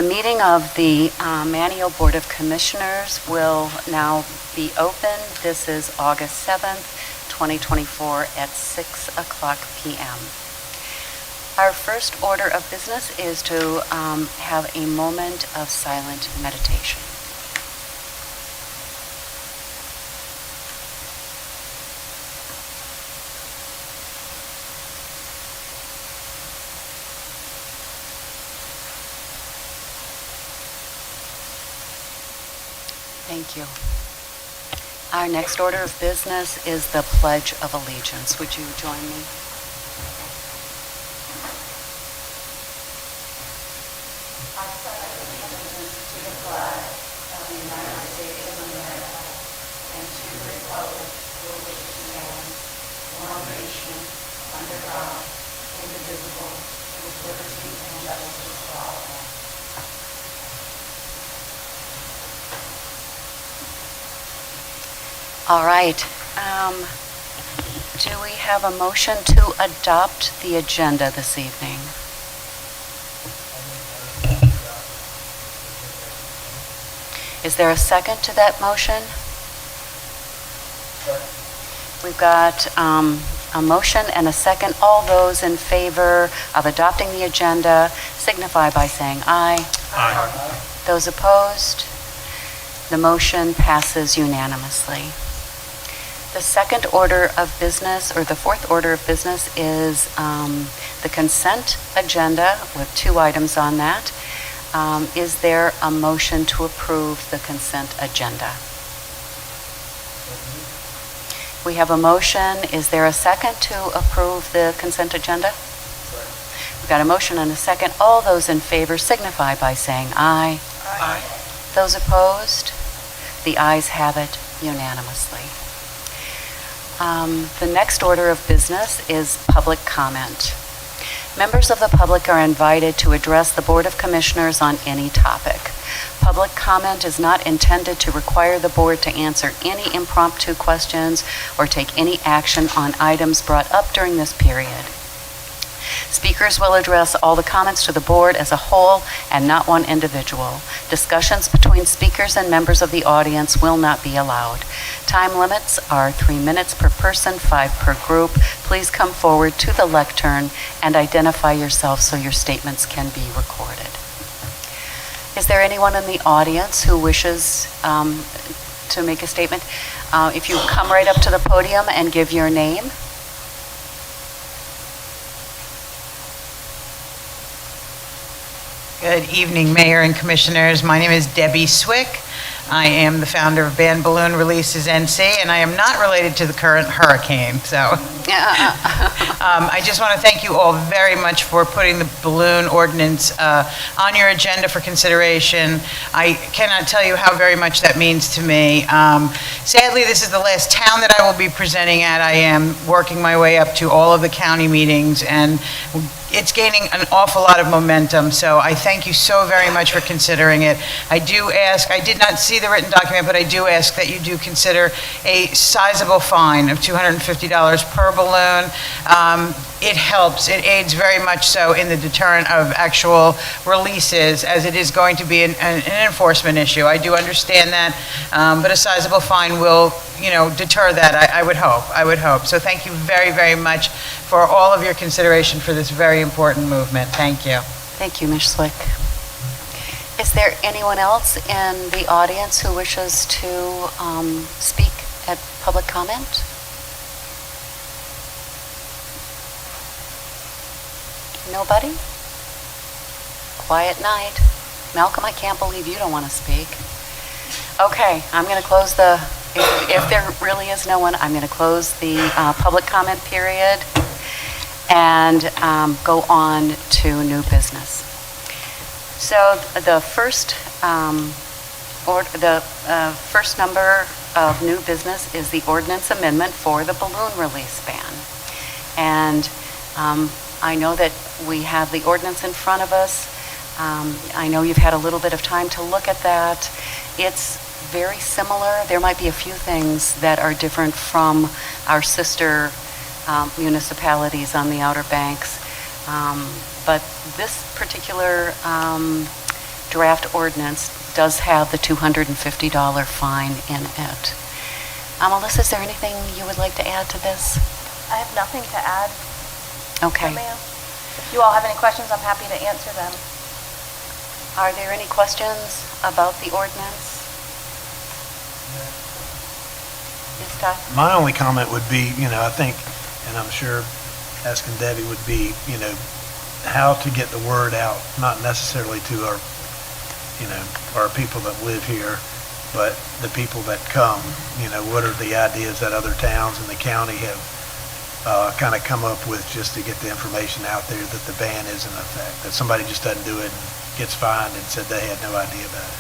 The meeting of the Manteo Board of Commissioners will now be open. This is August 7th, 2024 at 6 o'clock p.m. Our first order of business is to have a moment of silent meditation. Thank you. Our next order of business is the Pledge of Allegiance. Would you join me? I pledge allegiance to the flag of the United States of America and to the republic for which it stands, one nation, under God, indivisible, with liberty and justice for all. All right. Do we have a motion to adopt the agenda this evening? Is there a second to that motion? We've got a motion and a second. All those in favor of adopting the agenda signify by saying aye. Aye. Those opposed? The motion passes unanimously. The second order of business, or the fourth order of business, is the consent agenda with two items on that. Is there a motion to approve the consent agenda? We have a motion. Is there a second to approve the consent agenda? We've got a motion and a second. All those in favor signify by saying aye. Aye. Those opposed? The ayes have it unanimously. The next order of business is public comment. Members of the public are invited to address the Board of Commissioners on any topic. Public comment is not intended to require the board to answer any impromptu questions or take any action on items brought up during this period. Speakers will address all the comments to the board as a whole and not one individual. Discussions between speakers and members of the audience will not be allowed. Time limits are 3 minutes per person, 5 per group. Please come forward to the lectern and identify yourself so your statements can be recorded. Is there anyone in the audience who wishes to make a statement? If you come right up to the podium and give your name. Good evening, Mayor and Commissioners. My name is Debbie Swick. I am the founder of Band Balloon Releases NC, and I am not related to the current hurricane. So I just want to thank you all very much for putting the balloon ordinance on your agenda for consideration. I cannot tell you how very much that means to me. Sadly, this is the last town that I will be presenting at. I am working my way up to all of the county meetings, and it's gaining an awful lot of momentum, so I thank you so very much for considering it. I do ask, I did not see the written document, but I do ask that you do consider a sizable fine of $250 per balloon. It helps, it aids very much so in the deterrent of actual releases, as it is going to be an enforcement issue. I do understand that, but a sizable fine will, deter that, I would hope. So thank you very, very much for all of your consideration for this very important movement. Thank you. Thank you, Ms. Slick. Is there anyone else in the audience who wishes to speak at public comment? Nobody? Quiet night. Malcolm, I can't believe you don't want to speak. Okay, I'm going to close if there really is no one, I'm going to close the public comment period and go on to new business. So the first number of new business is the ordinance amendment for the balloon release ban. And I know that we have the ordinance in front of us. I know you've had a little bit of time to look at that. It's very similar. There might be a few things that are different from our sister municipalities on the Outer Banks. But this particular draft ordinance does have the $250 fine in it. Melissa, is there anything you would like to add to this? I have nothing to add. Okay. Ma'am. If you all have any questions, I'm happy to answer them. Are there any questions about the ordinance? Yes, Todd? My only comment would be, I think, and I'm sure asking Debbie would be, how to get the word out, not necessarily to our people that live here, but the people that come. What are the ideas that other towns in the county have kind of come up with just to get the information out there that the ban is in effect, that somebody just doesn't do it and gets fined and said they had no idea about it.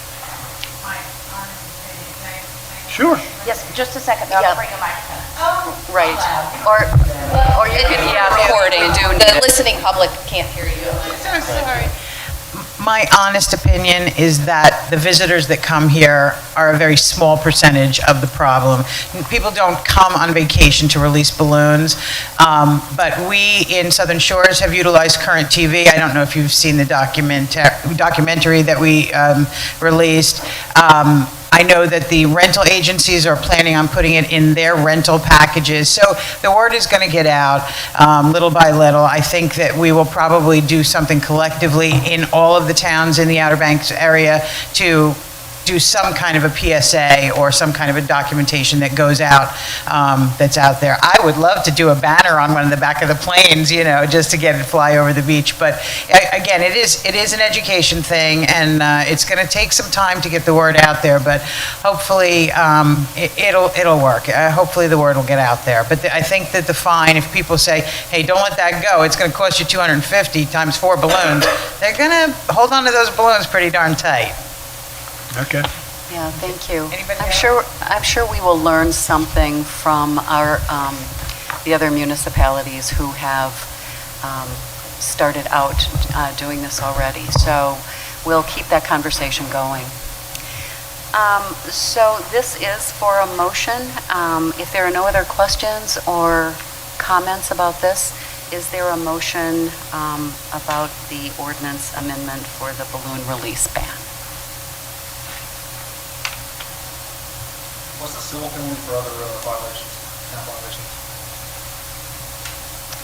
Sure. Yes, just a second. Yeah. I'll bring a microphone. Right. Or you can, recording. The listening public can't hear you. So sorry. My honest opinion is that the visitors that come here are a very small percentage of the problem. People don't come on vacation to release balloons, but we in Southern Shores have utilized Current TV. I don't know if you've seen the documentary that we released. I know that the rental agencies are planning on putting it in their rental packages. So the word is going to get out little by little. I think that we will probably do something collectively in all of the towns in the Outer Banks area to do some kind of a PSA or some kind of a documentation that goes out, that's out there. I would love to do a banner on one of the back of the planes, just to get it fly over the beach. But again, it is an education thing, and it's going to take some time to get the word out there. But hopefully, it'll work. Hopefully, the word will get out there. But I think that the fine, if people say, "Hey, don't let that go. It's going to cost you $250 times 4 balloons," they're going to hold on to those balloons pretty darn tight. Okay. Yeah, thank you. Anybody I'm sure we will learn something from the other municipalities who have started out doing this already. So we'll keep that conversation going. So this is for a motion. If there are no other questions or comments about this, is there a motion about the ordinance amendment for the balloon release ban? What's the civil penalty for other violations, town violations?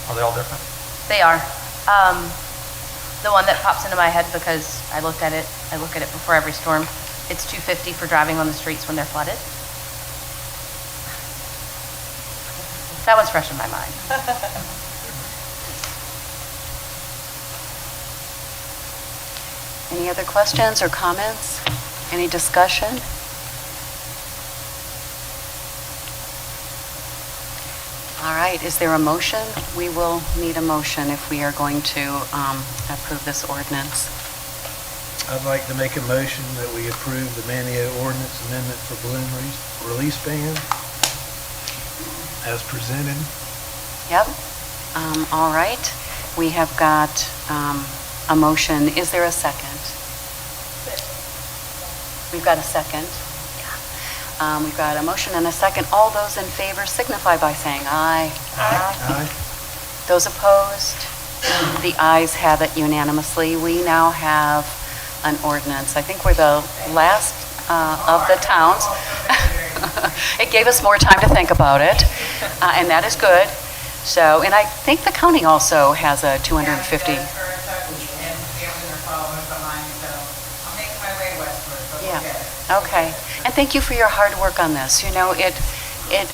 Are they all different? They are. The one that pops into my head because I look at it before every storm. It's $250 for driving on the streets when they're flooded. That was fresh in my mind. Any other questions or comments? Any discussion? All right, is there a motion? We will need a motion if we are going to approve this ordinance. I'd like to make a motion that we approve the Manteo ordinance amendment for balloon release ban as presented. Yep. All right, we have got a motion. Is there a second? We've got a second. We've got a motion and a second. All those in favor signify by saying aye. Aye. Those opposed? The ayes have it unanimously. We now have an ordinance. I think we're the last of the towns. It gave us more time to think about it, and that is good. So, and I think the county also has a 250. Yeah, okay. And thank you for your hard work on this. It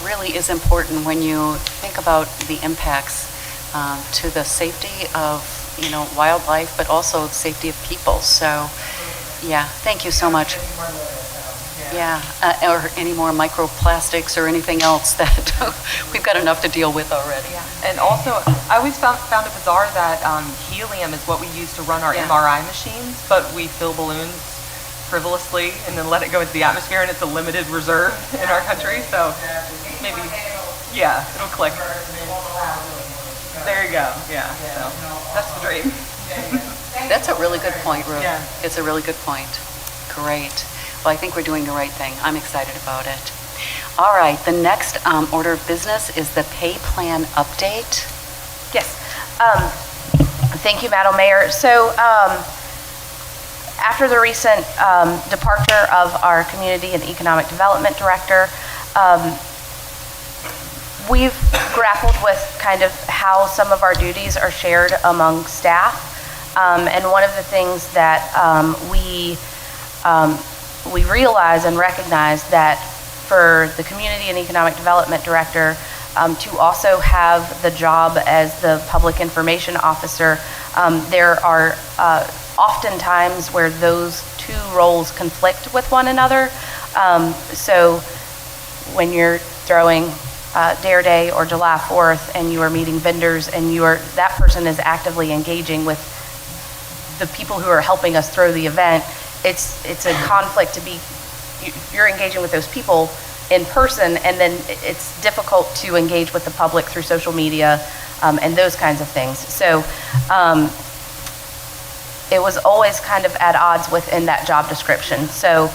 really is important when you think about the impacts to the safety of, wildlife, but also the safety of people. So, yeah, thank you so much. Yeah, or any more microplastics or anything else that we've got enough to deal with already. Yeah. And also, I always found it bizarre that helium is what we use to run our Yeah. MRI machines, but we fill balloons frivolously and then let it go into the atmosphere, and it's a limited reserve in our country. So maybe, yeah, it'll click. There you go. Yeah. So that's the dream. That's a really good point, Ruth. Yeah. It's a really good point. Great. Well, I think we're doing the right thing. I'm excited about it. All right, the next order of business is the pay plan update. Yes. Thank you, Madam Mayor. So After the recent departure of our Community and Economic Development Director, we've grappled with kind of how some of our duties are shared among staff. And one of the things that we realize and recognize that for the Community and Economic Development Director to also have the job as the Public Information Officer, there are often times where those two roles conflict with one another. So when you're throwing Dare Day or July 4th and you are meeting vendors and that person is actively engaging with the people who are helping us throw the event, it's a conflict to be, you're engaging with those people in person, and then it's difficult to engage with the public through social media and those kinds of things. So it was always kind of at odds within that job description. So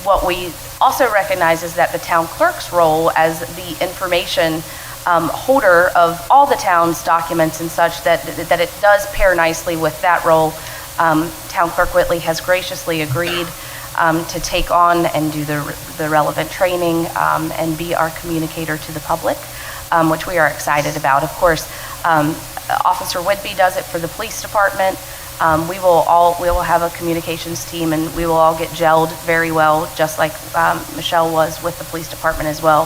what we also recognize is that the town clerk's role as the information holder of all the town's documents and such, that it does pair nicely with that role. Town Clerk Whitley has graciously agreed to take on and do the relevant training and be our communicator to the public, which we are excited about. Of course, Officer Whitby does it for the police department. We will have a communications team, and we will all get gelled very well, just like Michelle was with the police department as well.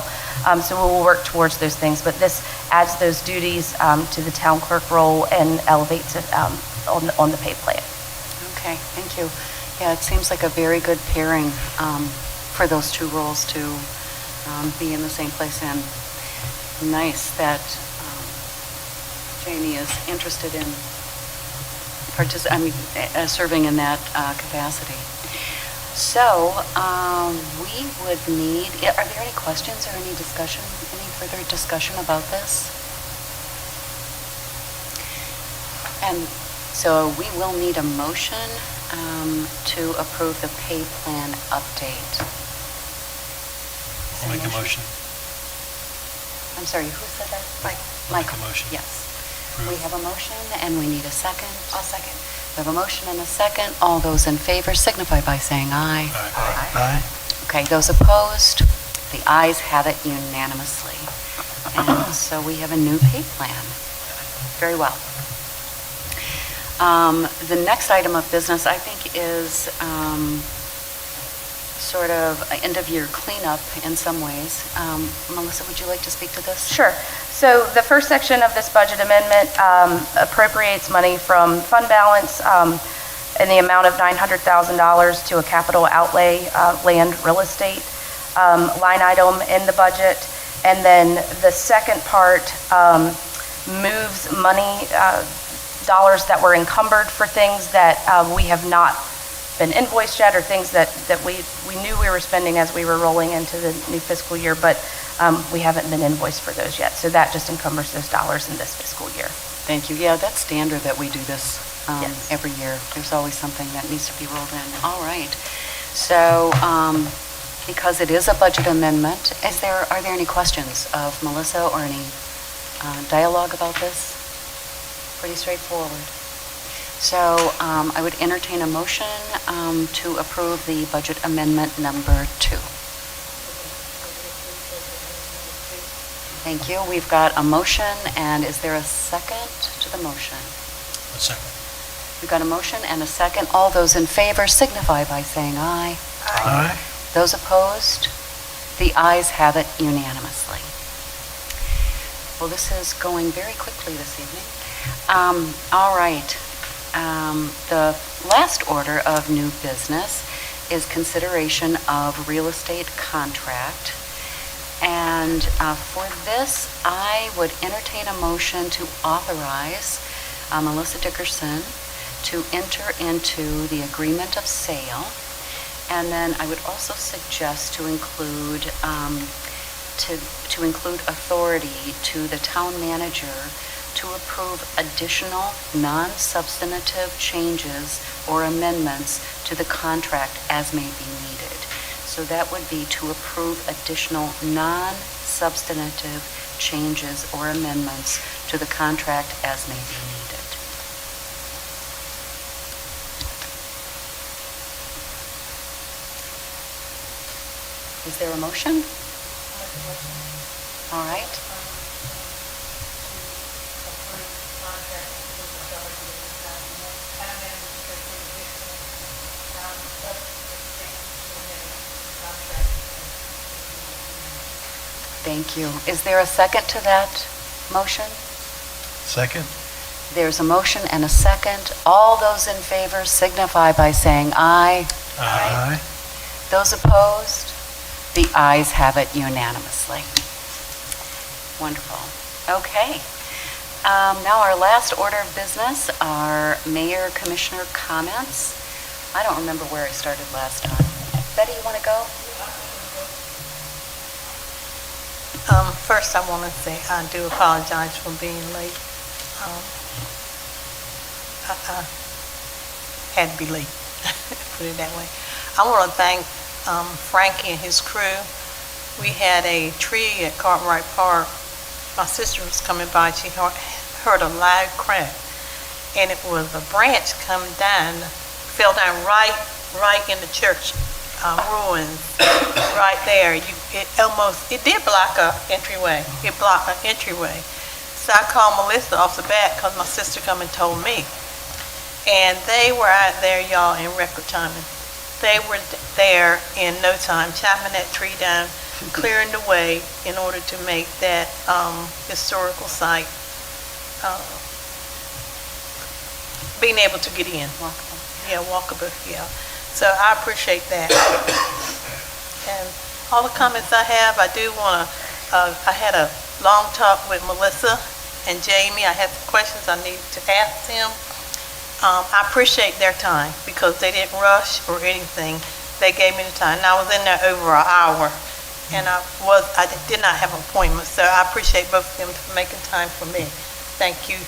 So we will work towards those things, but this adds those duties to the town clerk role and elevates it on the pay plan. Okay, thank you. Yeah, it seems like a very good pairing for those two roles to be in the same place, and nice that Jamie is interested in serving in that capacity. So we would need, are there any questions or any further discussion about this? And so we will need a motion to approve the pay plan update. I'll make a motion. I'm sorry, who said that? Mike. Michael. Make a motion. Yes. Approve. We have a motion and we need a second. I'll second. We have a motion and a second. All those in favor signify by saying aye. Aye. Aye. Okay, those opposed, the ayes have it unanimously. And so we have a new pay plan. Very well. The next item of business, I think, is sort of an end-of-year cleanup in some ways. Melissa, would you like to speak to this? Sure. So the first section of this budget amendment appropriates money from fund balance in the amount of $900,000 to a capital outlay land real estate line item in the budget. And then the second part moves money, dollars that were encumbered for things that we have not been invoiced yet, or things that we knew we were spending as we were rolling into the new fiscal year, but we haven't been invoiced for those yet. So that just encumbers those dollars in this fiscal year. Thank you. Yeah, that's standard that we do this Yes. every year. There's always something that needs to be rolled in. All right. So because it is a budget amendment, are there any questions of Melissa or any dialogue about this? Pretty straightforward. So I would entertain a motion to approve the budget amendment number 2. Thank you. We've got a motion, and is there a second to the motion? A second. We've got a motion and a second. All those in favor signify by saying aye. Aye. Those opposed? The ayes have it unanimously. Well, this is going very quickly this evening. All right. The last order of new business is consideration of real estate contract. And for this, I would entertain a motion to authorize Melissa Dickerson to enter into the agreement of sale. And then I would also suggest to include authority to the town manager to approve additional non-substantive changes or amendments to the contract as may be needed. So that would be to approve additional non-substantive changes or amendments to the contract as may be needed. Is there a motion? All right. Thank you. Is there a second to that motion? Second? There's a motion and a second. All those in favor signify by saying aye. Aye. Those opposed? The ayes have it unanimously. Wonderful. Okay. Now our last order of business are mayor commissioner comments. I don't remember where I started last time. Betty, you want to go? First, I want to say I do apologize for being late. I had to be late, put it that way. I want to thank Frankie and his crew. We had a tree at Cartwright Park. My sister was coming by. She heard a loud crack, and it was a branch coming down, fell down right in the church ruins, right there. It did block a entryway. It blocked an entryway. So I called Melissa off the bat because my sister come and told me. And they were out there, y'all, in record timing. They were there in no time, chopping that tree down, clearing the way in order to make that historical site being able to get in. Walkable. Yeah, walkable, yeah. So I appreciate that. And all the comments I have, I do want to, I had a long talk with Melissa and Jamie. I had some questions I needed to ask them. I appreciate their time because they didn't rush or anything. They gave me the time. And I was in there over an hour, and I did not have an appointment. So I appreciate both of them for making time for me. Thank you,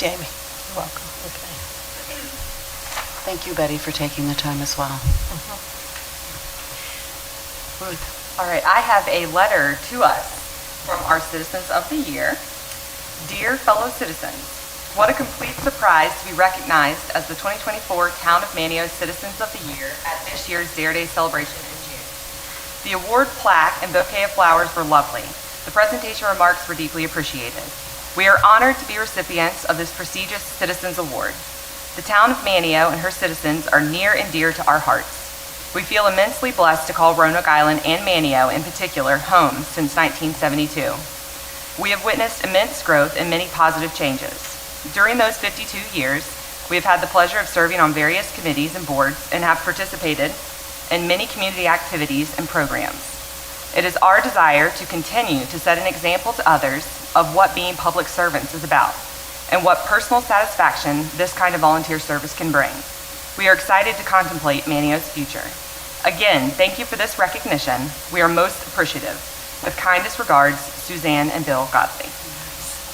Jamie. You're welcome. Okay. Thank you, Betty, for taking the time as well. Ruth. All right, I have a letter to us from our Citizens of the Year. Dear fellow citizens, what a complete surprise to be recognized as the 2024 Town of Manteo Citizens of the Year at this year's Dare Day celebration in June. The award plaque and bouquet of flowers were lovely. The presentation remarks were deeply appreciated. We are honored to be recipients of this prestigious Citizens Award. The town of Manteo and her citizens are near and dear to our hearts. We feel immensely blessed to call Roanoke Island and Manteo in particular home since 1972. We have witnessed immense growth and many positive changes. During those 52 years, we have had the pleasure of serving on various committees and boards and have participated in many community activities and programs. It is our desire to continue to set an example to others of what being public servants is about and what personal satisfaction this kind of volunteer service can bring. We are excited to contemplate Manteo's future. Again, thank you for this recognition. We are most appreciative. With kindest regards, Suzanne and Bill Godley.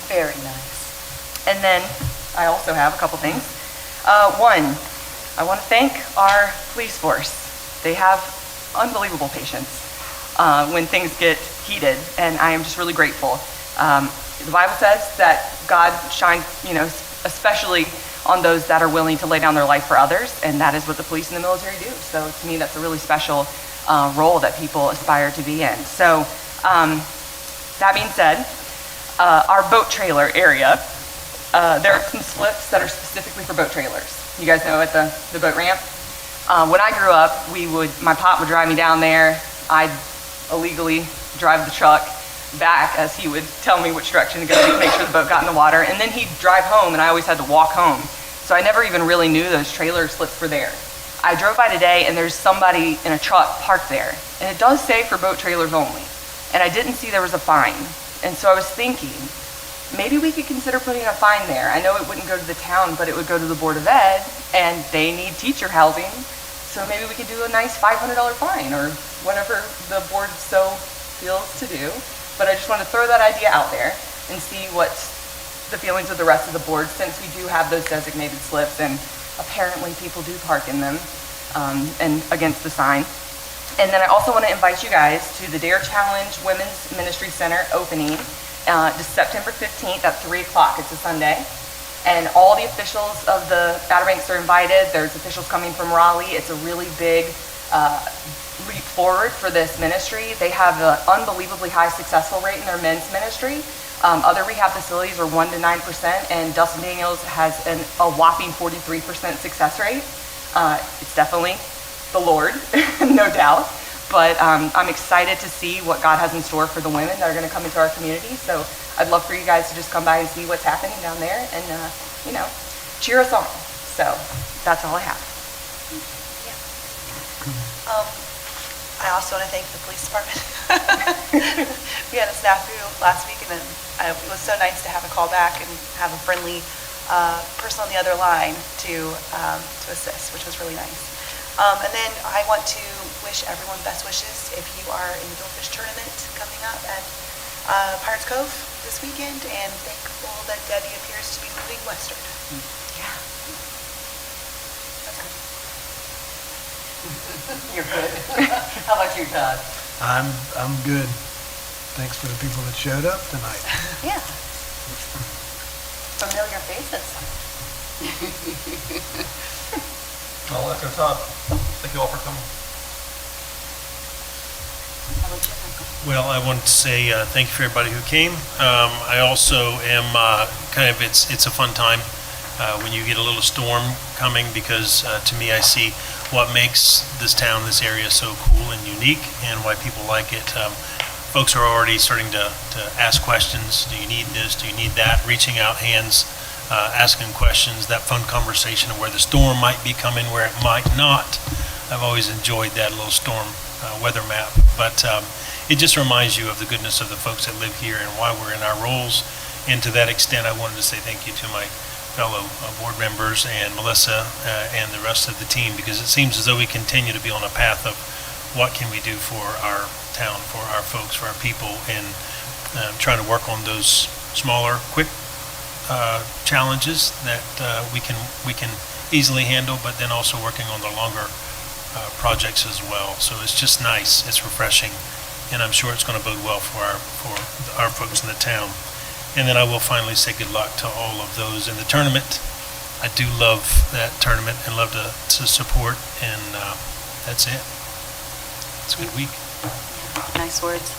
Very nice. And then I also have a couple things. One, I want to thank our police force. They have unbelievable patience when things get heated, and I am just really grateful. The Bible says that God shines, especially on those that are willing to lay down their life for others, and that is what the police and the military do. So to me, that's a really special role that people aspire to be in. So that being said, our boat trailer area, there are some slips that are specifically for boat trailers. You guys know at the boat ramp? When I grew up, my pop would drive me down there. I'd illegally drive the truck back as he would tell me which direction to go to make sure the boat got in the water. And then he'd drive home and I always had to walk home. So I never even really knew those trailer slips were there. I drove by today and there's somebody in a truck parked there. And it does say for boat trailers only. And I didn't see there was a fine. And so I was thinking, maybe we could consider putting a fine there. I know it wouldn't go to the town, but it would go to the Board of Ed, and they need teacher housing. So maybe we could do a nice $500 fine or whatever the board so feels to do. But I just want to throw that idea out there and see what the feelings of the rest of the board, since we do have those designated slips and apparently people do park in them and against the sign. And then I also want to invite you guys to the Dare Challenge Women's Ministry Center opening September 15th at 3 o'clock. It's a Sunday. And all the officials of the Outer Banks are invited. There's officials coming from Raleigh. It's a really big leap forward for this ministry. They have an unbelievably high successful rate in their men's ministry. Other rehab facilities are 1 to 9%, and Dustin Daniels has a whopping 43% success rate. It's definitely the Lord, no doubt. But I'm excited to see what God has in store for the women that are going to come into our community. So I'd love for you guys to just come by and see what's happening down there and, cheer us on. So that's all I have. I also want to thank the police department. We had a snafu last week, and then it was so nice to have a call back and have a friendly person on the other line to assist, which was really nice. And then I want to wish everyone best wishes if you are in the Billfish tournament coming up at Pirates Cove this weekend, and thankful that Debbie appears to be moving westward. Yeah. You're good. How about you, Todd? I'm good. Thanks for the people that showed up tonight. Yeah. Familiar faces. I'll echo Todd. Thank you all for coming. How about you, Michael? Well, I wanted to say thank you for everybody who came. I also am it's a fun time when you get a little storm coming, because to me I see what makes this town, this area so cool and unique, and why people like it. Folks are already starting to ask questions. Do you need this? Do you need that? Reaching out hands, asking questions, that fun conversation of where the storm might be coming, where it might not. I've always enjoyed that little storm weather map. But it just reminds you of the goodness of the folks that live here and why we're in our roles. And to that extent, I wanted to say thank you to my fellow board members and Melissa and the rest of the team, because it seems as though we continue to be on a path of what can we do for our town, for our folks, for our people, and trying to work on those smaller, quick challenges that we can easily handle, but then also working on the longer projects as well. So it's just nice, it's refreshing, and I'm sure it's going to bode well for our folks in the town. And then I will finally say good luck to all of those in the tournament. I do love that tournament and love to support, and that's it. It's a good week. Nice words.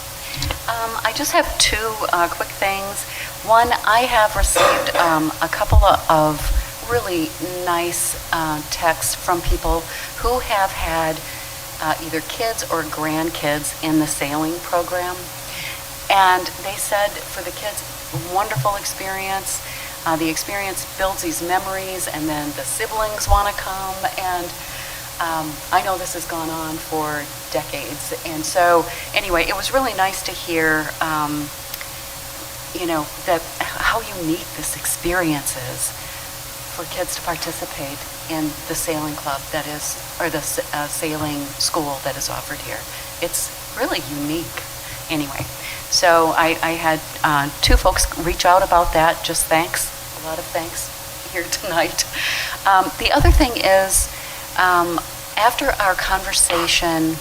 I just have two quick things. One, I have received a couple of really nice texts from people who have had either kids or grandkids in the sailing program. And they said for the kids, wonderful experience. The experience builds these memories, and then the siblings want to come. And I know this has gone on for decades. And so anyway, it was really nice to hear, that how unique this experience is for kids to participate in the sailing club that is, or the sailing school that is offered here. It's really unique. Anyway, so I had two folks reach out about that. Just thanks, a lot of thanks here tonight. The other thing is, after our conversation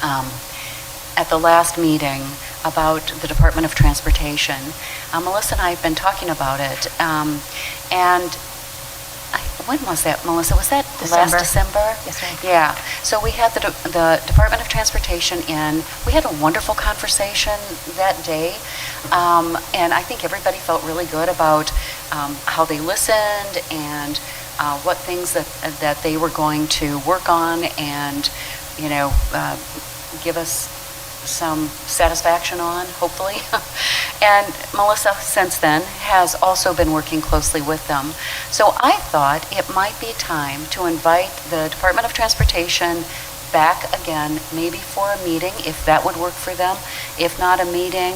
at the last meeting about the Department of Transportation, Melissa and I have been talking about it, and when was that, Melissa? Was that last December? Yes, ma'am. Yeah. So we had the Department of Transportation in. We had a wonderful conversation that day, and I think everybody felt really good about how they listened and what things that they were going to work on and, give us some satisfaction on, hopefully. And Melissa, since then, has also been working closely with them. So I thought it might be time to invite the Department of Transportation back again, maybe for a meeting, if that would work for them. If not a meeting,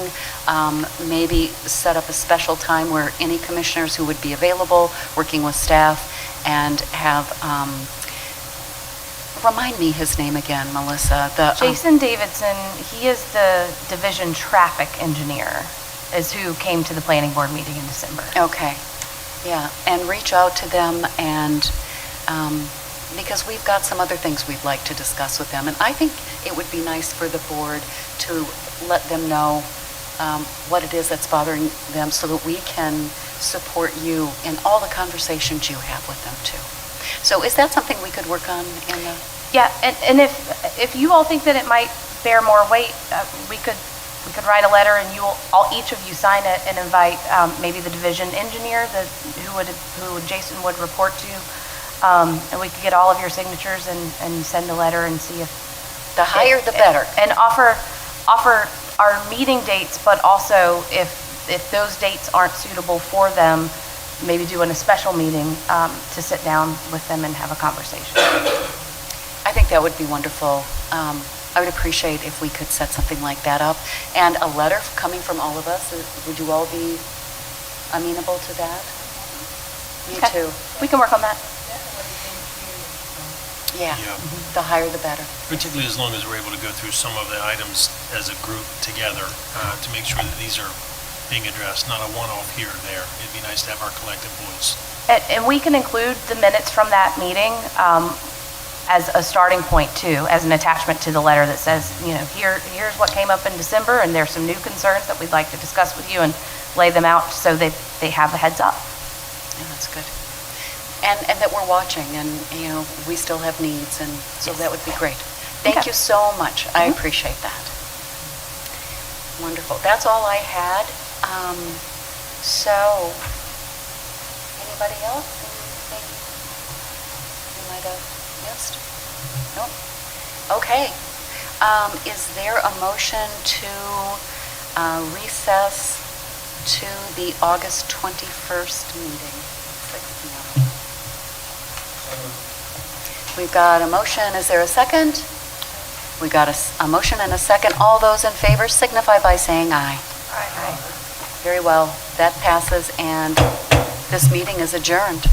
maybe set up a special time where any commissioners who would be available, working with staff, and have, remind me his name again, Melissa. Jason Davidson, he is the division traffic engineer, is who came to the planning board meeting in December. Okay, yeah, and reach out to them, and because we've got some other things we'd like to discuss with them, and I think it would be nice for the board to let them know what it is that's bothering them, so that we can support you in all the conversations you have with them too. So is that something we could work on in the... Yeah, and if you all think that it might bear more weight, we could write a letter and each of you sign it and invite maybe the division engineer who Jason would report to, and we could get all of your signatures and send a letter and see if The higher, the better. and offer our meeting dates, but also if those dates aren't suitable for them, maybe doing a special meeting to sit down with them and have a conversation. I think that would be wonderful. I would appreciate if we could set something like that up. And a letter coming from all of us, would you all be amenable to that? Me Okay. too. We can work on that. Yeah, Yeah. the higher the better. Particularly as long as we're able to go through some of the items as a group together to make sure that these are being addressed, not a one-off here or there. It'd be nice to have our collective voice. And we can include the minutes from that meeting as a starting point too, as an attachment to the letter that says, here's what came up in December, and there's some new concerns that we'd like to discuss with you, and lay them out so that they have a heads up. Yeah, that's good. And that we're watching, and, we still have needs, and so that would be great. Thank Okay. you so much. I appreciate that. Wonderful. That's all I had. So, anybody else? Anything you might have missed? No? Okay. Is there a motion to recess to the August 21st meeting? 6 p.m. We've got a motion. Is there a second? We got a motion and a second. All those in favor signify by saying aye. Aye. Very well. That passes, and this meeting is adjourned.